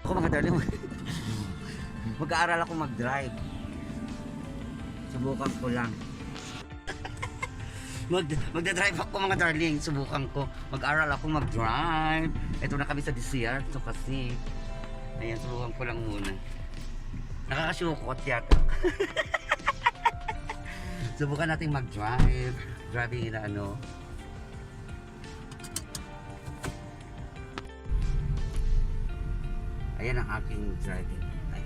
Ako mga darling, mag-aaral ako mag-drive. Subukan ko lang. Magdadrive ako mga darling, subukan ko. Mag-aral ako mag-drive. Ito na kami sa desierto kasi. Ayan, subukan ko lang muna. Nakakasyukot yata. Subukan natin mag-drive. Driving na ano. Ayan ang aking driving. Ay.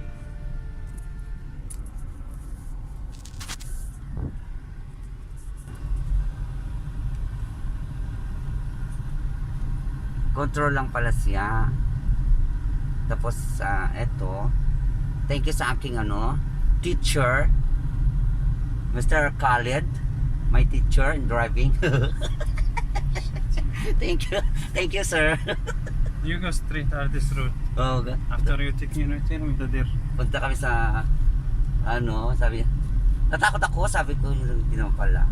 Control lang pala siya. Tapos eto, thank you sa aking ano, teacher, Mr. Khaled, my teacher in driving. Thank you sir. You go straight out this road. Oh, After you take your turn with the deer. punta kami sa ano, sabi niya. Natakot ako, sabi ko, hindi naman pala.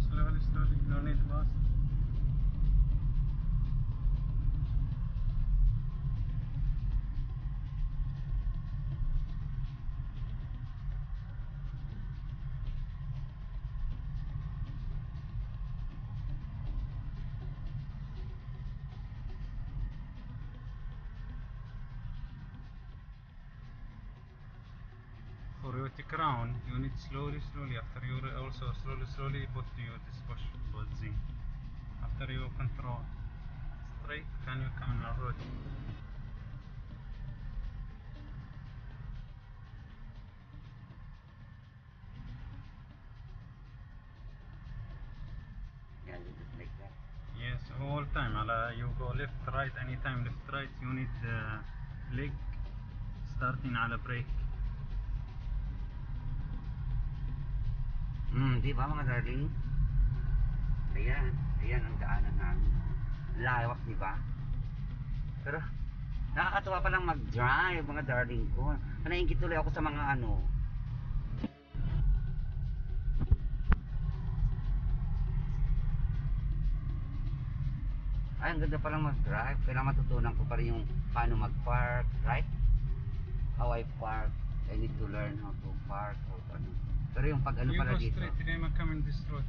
Slowly, slowly. No need fast. For you to crown, you need slowly, slowly. After you also slowly put you this push button. After you control straight, can you come on the road? Yeah, just like that. Yes, all time. You go left, right, anytime left, right. You need the leg starting على brake. Di ba mga darling? Ayan ang daanan namin. Lawak, di ba? Pero, nakakatuwa pa lang mag-drive, mga darling ko. Naiingit tuloy ako sa mga ano. Ay, ang ganda pa lang mag-drive. Kailangan matutunan ko pa rin yung paano mag-park, right? How I park. I need to learn how to park. How to, ano. Pero yung pag ano You pala go dito. straight, then come in this road.